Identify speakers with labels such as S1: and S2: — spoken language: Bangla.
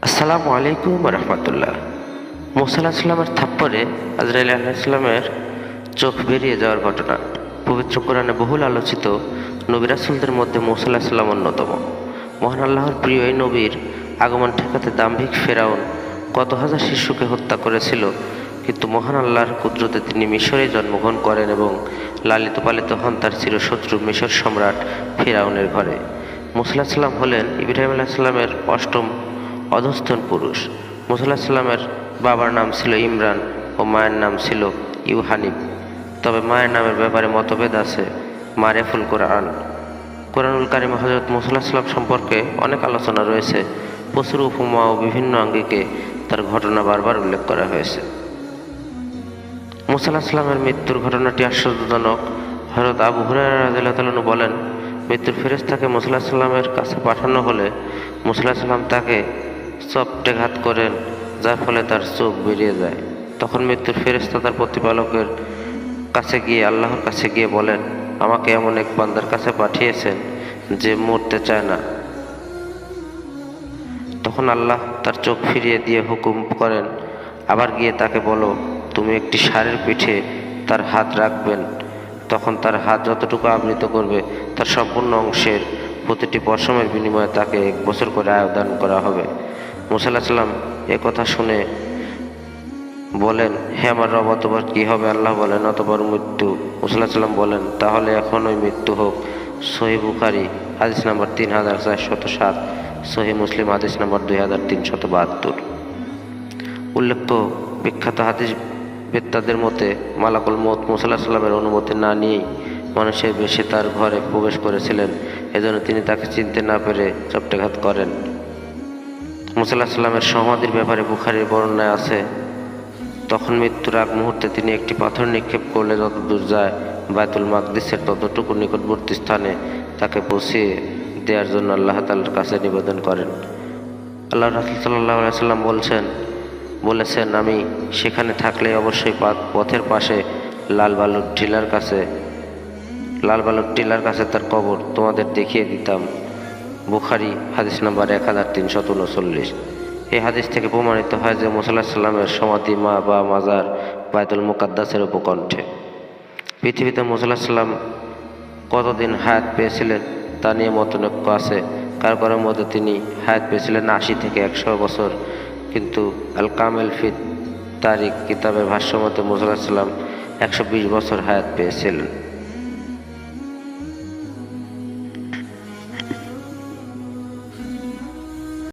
S1: আসসালামু আলাইকুম রহমতুল্লাহ। মুসা আলাহিসাল্লামের থাপ্পড়ে আজরাইল আলাহিসাল্লামের চোখ বেরিয়ে যাওয়ার ঘটনা পবিত্র কোরআনে বহুল আলোচিত নবী রাসূলদের মধ্যে মুসা আলাহিসাল্লাম অন্যতম। মহান আল্লাহর প্রিয় এই নবীর আগমন ঠেকাতে দাম্ভিক ফেরাউন কত হাজার শিশুকে হত্যা করেছিল, কিন্তু মহান আল্লাহর কুদরতে তিনি মিশরে জন্মগ্রহণ করেন এবং লালিত পালিত হন তার চিরশত্রু মিশর সম্রাট ফিরাউনের ঘরে। মুসা আলাহিসাল্লাম হলেন ইব্রাহিম আলাহিসাল্লামের অষ্টম অধস্তন পুরুষ। মুসা আলাহিসাল্লামের বাবার নাম ছিল ইমরান ও মায়ের নাম ছিল ইউহানিব। তবে মায়ের নামের ব্যাপারে মতভেদ আছে। মারেফুল কোরআনুল কারিমে হযরত মুসা আলাহিসাল্লাম সম্পর্কে অনেক আলোচনা রয়েছে। প্রচুর উপমা ও বিভিন্ন আঙ্গিকে তার ঘটনা বারবার উল্লেখ করা হয়েছে। মুসা আলাহিসাল্লামের মৃত্যুর ঘটনাটি আশ্চর্যজনক। হযরত আবু হুরায়রা রাদিয়াল্লাহু তাআলা বলেন, মৃত্যুর ফেরেশতাকে মুসা আলাহিসাল্লামের কাছে পাঠানো হলে মুসা আলাহিসাল্লাম তাকে চপটেঘাত করেন, যার ফলে তার চোখ বেরিয়ে যায়। তখন মৃত্যুর ফেরেশতা তার প্রতিপালকের আল্লাহর কাছে গিয়ে বলেন, আমাকে এমন এক বান্দার কাছে পাঠিয়েছেন যে মরতে চায় না। তখন আল্লাহ তার চোখ ফিরিয়ে দিয়ে হুকুম করেন, আবার গিয়ে তাকে বলো, তুমি একটি ষাঁড়ের পিঠে তার হাত রাখবেন। তখন তার হাত যতটুকু আবৃত করবে তার সম্পূর্ণ অংশের প্রতিটি পশমের বিনিময়ে তাকে 1 বছর করে আয়দান করা হবে। মুসা আলাহিসাল্লাম এ কথা শুনে বলেন, হে আমার রব, অতঃপর কী হবে? আল্লাহ বলেন, অতঃপর মৃত্যু। মুসা আলাহিসাল্লাম বলেন, তাহলে এখন ওই মৃত্যু হোক। সহিহ বুখারী হাদিস নাম্বার 3407, সহিহ মুসলিম হাদিস নাম্বার 2372। উল্লেখ্য বিখ্যাত হাদিস বেত্তাদের মতে মালাকুল মউত মুসা আলাহিসাল্লামের অনুমতি না নিয়েই মানুষের বেশে তার ঘরে প্রবেশ করেছিলেন। এজন্য তিনি তাকে চিনতে না পেরে চপটেঘাত করেন। মুসা আলাহিসাল্লামের সমাধির ব্যাপারে বুখারীর বর্ণনায় আছে, তখন মৃত্যুর আগ মুহূর্তে তিনি একটি পাথর নিক্ষেপ করলে যতদূর যায় বায়তুল মাকদিসের ততটুকু নিকটবর্তী স্থানে তাকে পৌঁছিয়ে দেওয়ার জন্য আল্লাহ তাআলার কাছে নিবেদন করেন। আল্লাহ রাসূল সাল্লাল্লাহু আলাইহি ওয়াসাল্লাম বলেছেন, আমি সেখানে থাকলে অবশ্যই পথের পাশে লাল বালুর টিলার কাছে তার কবর তোমাদের দেখিয়ে দিতাম। বুখারী হাদিস নাম্বার 1339। এই হাদিস থেকে প্রমাণিত হয় যে মুসা আলাহিসাল্লামের সমাধি মাজার বায়তুল মুকাদ্দাসের উপকণ্ঠে। পৃথিবীতে মুসা আলাহিসাল্লাম কতদিন হায়াত পেয়েছিলেন তা নিয়ে মতনৈক্য আছে। কারো মধ্যে তিনি হায়াত পেয়েছিলেন 80 থেকে 100 বছর, কিন্তু আল কামেল ফি তারিখ কিতাবের ভাষ্যমতে মুসা আলাহিসাল্লাম 120 বছর হায়াত পেয়েছিলেন।